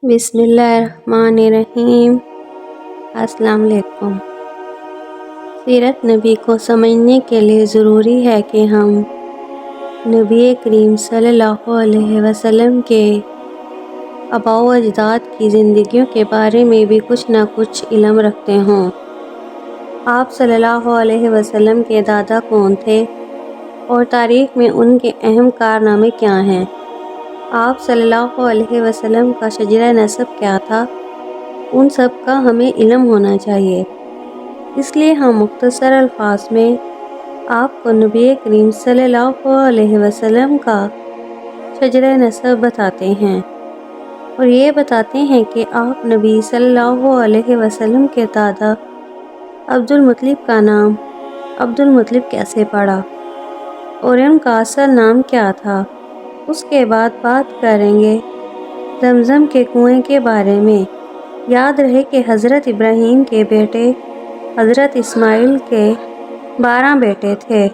بسم اللہ الرحمن الرحیم۔ السلام علیکم۔ سیرت نبی کو سمجھنے کے لیے ضروری ہے کہ ہم نبی کریم صلی اللہ علیہ وسلم کے آباء و اجداد کی زندگیوں کے بارے میں بھی کچھ نہ کچھ علم رکھتے ہوں۔ آپ صلی اللہ علیہ وسلم کے دادا کون تھے اور تاریخ میں ان کے اہم کارنامے کیا ہیں؟ آپ صلی اللہ علیہ وسلم کا شجرہ نسب کیا تھا؟ ان سب کا ہمیں علم ہونا چاہیے۔ اس لیے ہم مختصر الفاظ میں آپ کو نبی کریم صلی اللہ علیہ وسلم کا شجرہ نسب بتاتے ہیں اور یہ بتاتے ہیں کہ آپ نبی صلی اللہ علیہ وسلم کے دادا عبد المطلب کا نام عبد المطلب کیسے پڑا اور ان کا اصل نام کیا تھا۔ اس کے بعد بات کریں گے زمزم کے کنویں کے بارے میں۔ یاد رہے کہ حضرت ابراہیم کے بیٹے حضرت اسماعیل کے 12 بیٹے تھے۔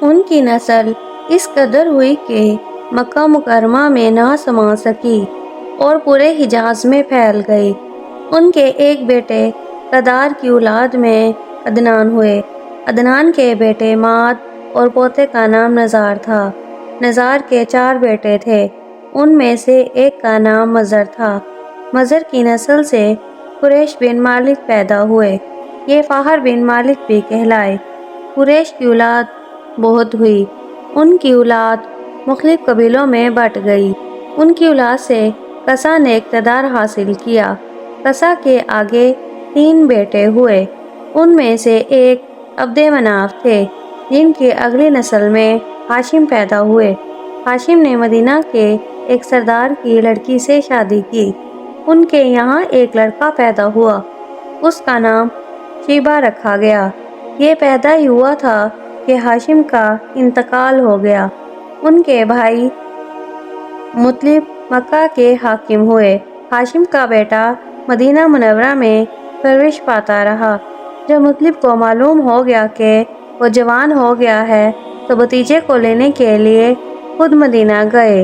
ان کی نسل اس قدر ہوئی کہ مکہ مکرمہ میں نہ سما سکی اور پورے حجاز میں پھیل گئی۔ ان کے ایک بیٹے قدار کی اولاد میں عدنان ہوئے۔ عدنان کے بیٹے معد اور پوتے کا نام نزار تھا۔ نزار کے 4 بیٹے تھے، ان میں سے ایک کا نام مضر تھا۔ مضر کی نسل سے قریش بن مالک پیدا ہوئے، یہ فاہر بن مالک بھی کہلائے۔ قریش کی اولاد بہت ہوئی، ان کی اولاد مختلف قبیلوں میں بٹ گئی۔ ان کی اولاد سے قصہ نے اقتدار حاصل کیا۔ قصہ کے آگے 3 بیٹے ہوئے، ان میں سے ایک عبد مناف تھے، جن کی اگلی نسل میں ہاشم پیدا ہوئے۔ ہاشم نے مدینہ کے ایک سردار کی لڑکی سے شادی کی۔ ان کے یہاں ایک لڑکا پیدا ہوا، اس کا نام شیبہ رکھا گیا۔ یہ پیدا ہی ہوا تھا کہ ہاشم کا انتقال ہو گیا۔ ان کے بھائی مطلب مکہ کے حاکم ہوئے۔ ہاشم کا بیٹا مدینہ منورہ میں پرورش پاتا رہا۔ جب مطلب کو معلوم ہو گیا کہ وہ جوان ہو گیا ہے تو بھتیجے کو لینے کے لیے خود مدینہ گئے۔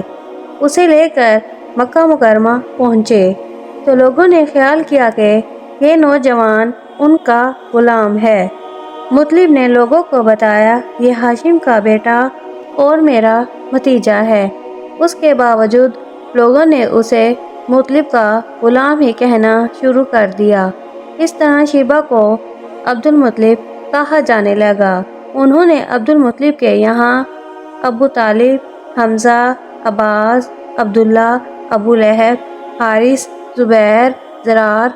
اسے لے کر مکہ مکرمہ پہنچے تو لوگوں نے خیال کیا کہ یہ نوجوان ان کا غلام ہے۔ مطلب نے لوگوں کو بتایا یہ ہاشم کا بیٹا اور میرا بھتیجا ہے۔ اس کے باوجود لوگوں نے اسے مطلب کا غلام ہی کہنا شروع کر دیا۔ اس طرح شیبہ کو عبد المطلب کہا جانے لگا۔ انہوں نے عبد المطلب کے یہاں ابو طالب، حمزہ، عباس، عبداللہ، ابو لہب، حارث، زبیر، زرار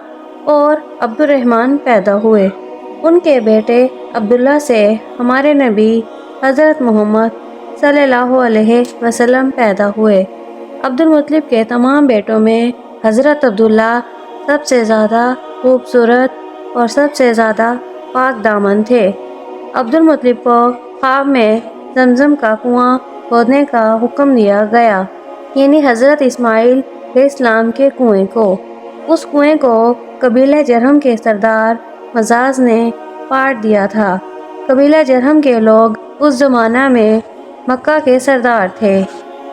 اور عبد الرحمن پیدا ہوئے۔ ان کے بیٹے عبداللہ سے ہمارے نبی حضرت محمد صلی اللہ علیہ وسلم پیدا ہوئے۔ عبد المطلب کے تمام بیٹوں میں حضرت عبداللہ سب سے زیادہ خوبصورت اور سب سے زیادہ پاک دامن تھے۔ عبد المطلب کو خواب میں زمزم کا کنواں کھودنے کا حکم دیا گیا، یعنی حضرت اسماعیل علیہ السلام کے کنویں کو۔ اس کنویں کو قبیلہ جرہم کے سردار مزاز نے پاٹ دیا تھا۔ قبیلہ جرہم کے لوگ اس زمانہ میں مکہ کے سردار تھے،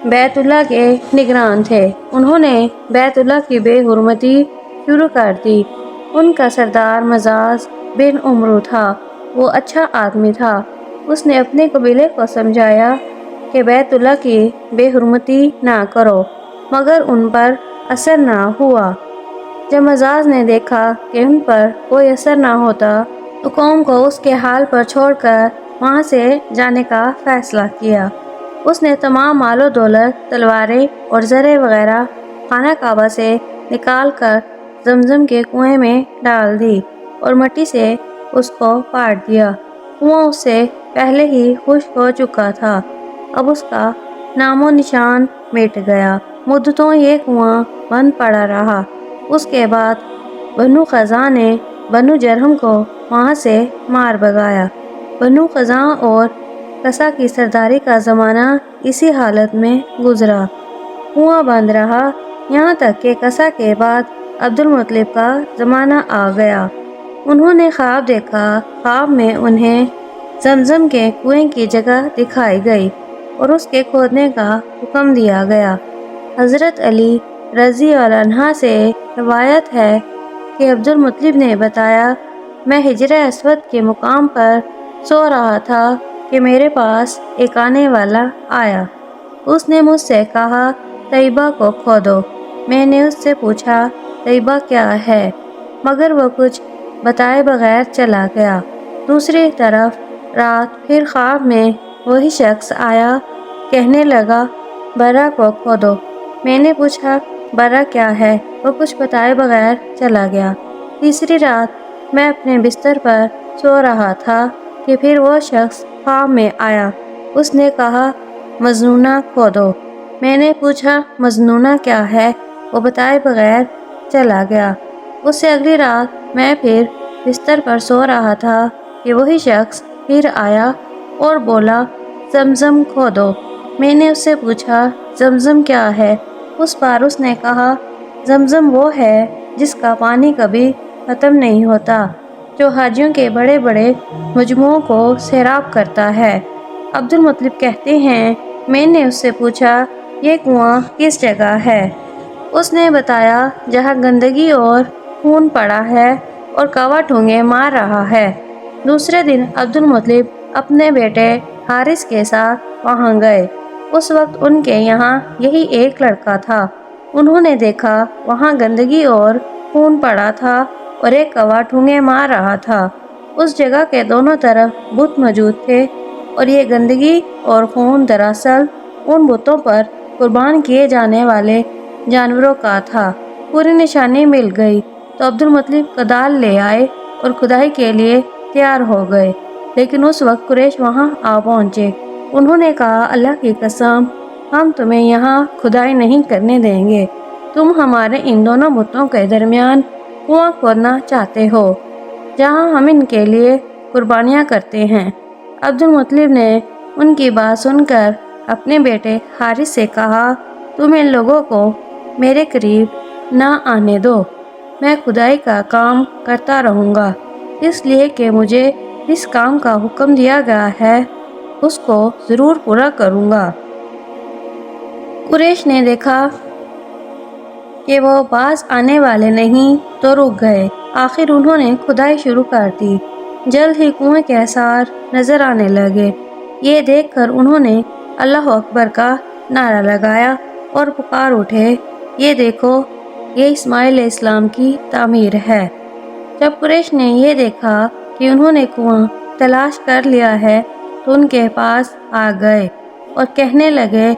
بیت اللہ کے نگران تھے۔ انہوں نے بیت اللہ کی بے حرمتی شروع کر دی۔ ان کا سردار مزاز بن عمرو تھا، وہ اچھا آدمی تھا۔ اس نے اپنے قبیلے کو سمجھایا کہ بیت اللہ کی بے حرمتی نہ کرو، مگر ان پر اثر نہ ہوا۔ جب مزاز نے دیکھا کہ ان پر کوئی اثر نہ ہوتا تو قوم کو اس کے حال پر چھوڑ کر وہاں سے جانے کا فیصلہ کیا۔ اس نے تمام مال و دولت، تلواریں اور زریں وغیرہ خانہ کعبہ سے نکال کر زمزم کے کنویں میں ڈال دی اور مٹی سے اس کو پاٹ دیا۔ کنواں اس سے پہلے ہی خشک ہو چکا تھا، اب اس کا نام و نشان مٹ گیا۔ مدتوں یہ کنواں بند پڑا رہا۔ اس کے بعد بنو خزاع نے بنو جرہم کو وہاں سے مار بھگایا۔ بنو خزاع اور قصہ کی سرداری کا زمانہ اسی حالت میں گزرا، کنواں بند رہا، یہاں تک کہ قصہ کے بعد عبد المطلب کا زمانہ آ گیا۔ انہوں نے خواب دیکھا، خواب میں انہیں زمزم کے کنویں کی جگہ دکھائی گئی اور اس کے کھودنے کا حکم دیا گیا۔ حضرت علی رضی اللہ عنہا سے روایت ہے کہ عبد المطلب نے بتایا، میں حجر اسود کے مقام پر سو رہا تھا کہ میرے پاس ایک آنے والا آیا۔ اس نے مجھ سے کہا، طیبہ کو کھودو۔ میں نے اس سے پوچھا، طیبہ کیا ہے؟ مگر وہ کچھ بتائے بغیر چلا گیا۔ دوسری طرف رات پھر خواب میں وہی شخص آیا، کہنے لگا، برا کو کھودو۔ میں نے پوچھا، برا کیا ہے؟ وہ کچھ بتائے بغیر چلا گیا۔ تیسری رات میں اپنے بستر پر سو رہا تھا کہ پھر وہ شخص خواب میں آیا۔ اس نے کہا، مظنونہ کھودو۔ میں نے پوچھا، مظنونہ کیا ہے؟ وہ بتائے بغیر چلا گیا۔ اس سے اگلی رات میں پھر بستر پر سو رہا تھا کہ وہی شخص پھر آیا اور بولا، زمزم کھودو۔ میں نے اس سے پوچھا، زمزم کیا ہے؟ اس بار اس نے کہا، زمزم وہ ہے جس کا پانی کبھی ختم نہیں ہوتا، جو حاجیوں کے بڑے بڑے مجموعوں کو سیراب کرتا ہے۔ عبد المطلب کہتے ہیں، میں نے اس سے پوچھا، یہ کنواں کس جگہ ہے؟ اس نے بتایا، جہاں گندگی اور خون پڑا ہے اور کوا ٹھونگے مار رہا ہے۔ دوسرے دن عبد المطلب اپنے بیٹے حارث کے ساتھ وہاں گئے۔ اس وقت ان کے یہاں یہی ایک لڑکا تھا۔ انہوں نے دیکھا وہاں گندگی اور خون پڑا تھا اور ایک کوا ٹھونگے مار رہا تھا۔ اس جگہ کے دونوں طرف بت موجود تھے اور یہ گندگی اور خون دراصل ان بتوں پر قربان کیے جانے والے جانوروں کا تھا۔ پوری نشانی مل گئی تو عبد المطلب کدال لے آئے اور کھدائی کے لیے تیار ہو گئے، لیکن اس وقت قریش وہاں آ پہنچے۔ انہوں نے کہا، اللہ کی قسم، ہم تمہیں یہاں کھدائی نہیں کرنے دیں گے۔ تم ہمارے ان دونوں بتوں کے درمیان کنواں کھودنا چاہتے ہو جہاں ہم ان کے لیے قربانیاں کرتے ہیں۔ عبد المطلب نے ان کی بات سن کر اپنے بیٹے حارث سے کہا، تم ان لوگوں کو میرے قریب نہ آنے دو، میں کھدائی کا کام کرتا رہوں گا، اس لیے کہ مجھے جس کام کا حکم دیا گیا ہے اس کو ضرور پورا کروں گا۔ قریش نے دیکھا کہ وہ باز آنے والے نہیں تو رک گئے۔ آخر انہوں نے کھدائی شروع کر دی۔ جلد ہی کنویں کے آثار نظر آنے لگے۔ یہ دیکھ کر انہوں نے اللہ اکبر کا نعرہ لگایا اور پکار اٹھے، یہ دیکھو، یہ اسماعیل علیہ السلام کی تعمیر ہے۔ جب قریش نے یہ دیکھا کہ انہوں نے کنواں تلاش کر لیا ہے تو ان کے پاس آ گئے اور کہنے لگے،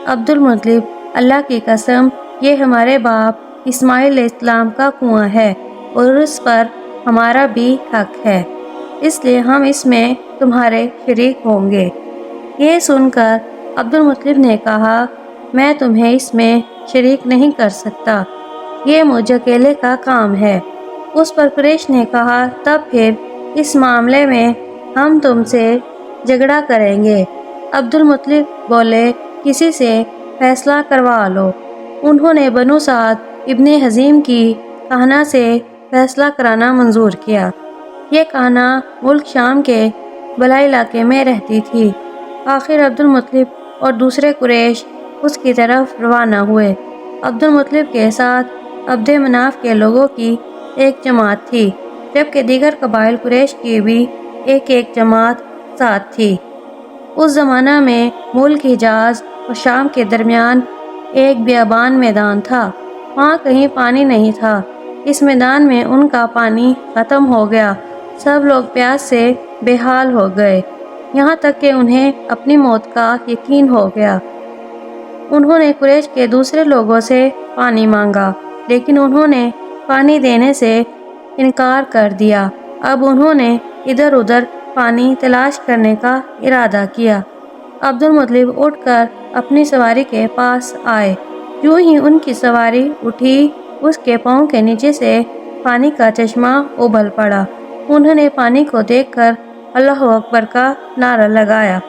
عبد المطلب، اللہ کی قسم، یہ ہمارے باپ اسماعیل علیہ السلام کا کنواں ہے اور اس پر ہمارا بھی حق ہے، اس لیے ہم اس میں تمہارے شریک ہوں گے۔ یہ سن کر عبد المطلب نے کہا، میں تمہیں اس میں شریک نہیں کر سکتا، یہ مجھ اکیلے کا کام ہے۔ اس پر قریش نے کہا، تب پھر اس معاملے میں ہم تم سے جھگڑا کریں گے۔ عبد المطلب بولے، کسی سے فیصلہ کروا لو۔ انہوں نے بنو سعد ابن حزیم کی کہنہ سے فیصلہ کرانا منظور کیا۔ یہ کہنہ ملک شام کے بلا علاقے میں رہتی تھی۔ آخر عبد المطلب اور دوسرے قریش اس کی طرف روانہ ہوئے۔ عبد المطلب کے ساتھ عبد مناف کے لوگوں کی ایک جماعت تھی، جبکہ دیگر قبائل قریش کی بھی ایک ایک جماعت ساتھ تھی۔ اس زمانہ میں ملک حجاز اور شام کے درمیان ایک بیابان میدان تھا، وہاں کہیں پانی نہیں تھا۔ اس میدان میں ان کا پانی ختم ہو گیا، سب لوگ پیاس سے بے حال ہو گئے، یہاں تک کہ انہیں اپنی موت کا یقین ہو گیا۔ انہوں نے قریش کے دوسرے لوگوں سے پانی مانگا، لیکن انہوں نے پانی دینے سے انکار کر دیا۔ اب انہوں نے ادھر ادھر پانی تلاش کرنے کا ارادہ کیا۔ عبد المطلب اٹھ کر اپنی سواری کے پاس آئے۔ یوں ہی ان کی سواری اٹھی، اس کے پاؤں کے نیچے سے پانی کا چشمہ ابل پڑا۔ انہوں نے پانی کو دیکھ کر اللہ اکبر کا نعرہ لگایا۔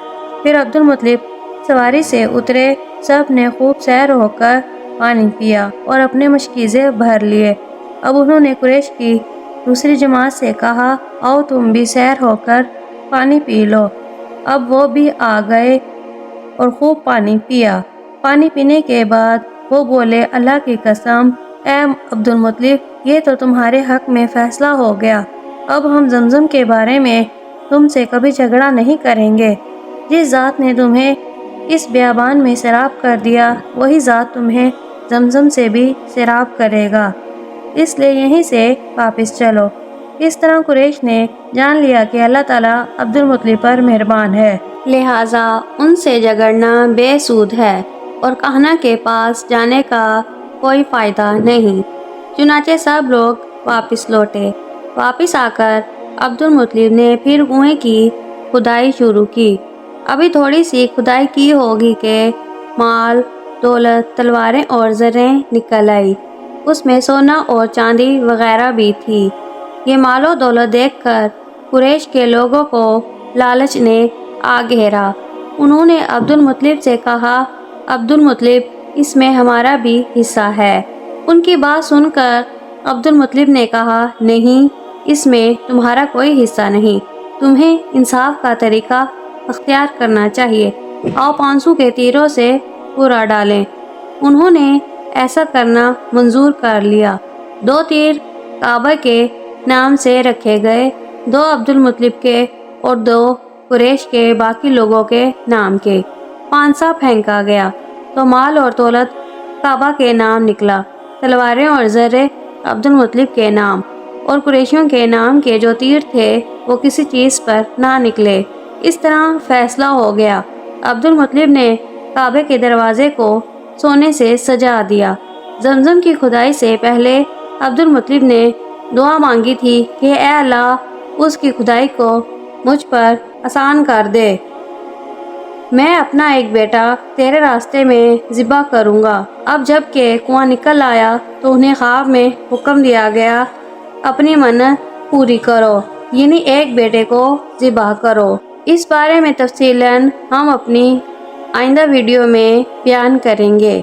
پھر عبد المطلب سواری سے اترے، سب نے خوب سیر ہو کر پانی پیا اور اپنے مشکیزے بھر لیے۔ اب انہوں نے قریش کی دوسری جماعت سے کہا، آؤ تم بھی سیر ہو کر پانی پی لو۔ اب وہ بھی آ گئے اور خوب پانی پیا۔ پانی پینے کے بعد وہ بولے اللہ کی قسم اے عبد المطلب یہ تو تمہارے حق میں فیصلہ ہو گیا، اب ہم زمزم کے بارے میں تم سے کبھی جھگڑا نہیں کریں گے۔ جس ذات نے تمہیں اس بیابان میں سیراب کر دیا وہی ذات تمہیں زمزم سے بھی سیراب کرے گا، اس لیے یہیں سے واپس چلو۔ اس طرح قریش نے جان لیا کہ اللہ تعالیٰ عبد المطلب پر مہربان ہے، لہٰذا ان سے جھگڑنا بے سود ہے اور کہنا کے پاس جانے کا کوئی فائدہ نہیں۔ چنانچہ سب لوگ واپس لوٹے۔ واپس آ کر عبد المطلب نے پھر کنویں کی کھدائی شروع کی۔ ابھی تھوڑی سی کھدائی کی ہوگی کہ مال، دولت، تلواریں اور زریں نکل آئی۔ اس میں سونا اور چاندی وغیرہ بھی تھی۔ یہ مال و دولت دیکھ کر قریش کے لوگوں کو لالچ نے آ گھیرا۔ انہوں نے عبد المطلب سے کہا عبد المطلب اس میں ہمارا بھی حصہ ہے۔ ان کی بات سن کر عبد المطلب نے کہا نہیں، اس میں تمہارا کوئی حصہ نہیں، تمہیں انصاف کا طریقہ اختیار کرنا چاہیے، آؤ 500 کے تیروں سے پورا ڈالیں۔ انہوں نے ایسا کرنا منظور کر لیا۔ 2 تیر کعبہ کے نام سے رکھے گئے، 2 عبد المطلب کے اور 2 قریش کے باقی لوگوں کے نام کے۔ پانسا پھینکا گیا تو مال اور دولت کعبہ کے نام نکلا، تلواریں اور زریں عبد المطلب کے نام، اور قریشیوں کے نام کے جو تیر تھے وہ کسی چیز پر نہ نکلے۔ اس طرح فیصلہ ہو گیا۔ عبد المطلب نے کعبے کے دروازے کو سونے سے سجا دیا۔ زمزم کی کھدائی سے پہلے عبد المطلب نے دعا مانگی تھی کہ اے اللہ اس کی کھدائی کو مجھ پر آسان کر دے، میں اپنا ایک بیٹا تیرے راستے میں ذبح کروں گا۔ اب جب کہ کنواں نکل آیا تو انہیں خواب میں حکم دیا گیا اپنی منت پوری کرو، یعنی ایک بیٹے کو ذبح کرو۔ اس بارے میں تفصیلاً ہم اپنی آئندہ ویڈیو میں بیان کریں گے۔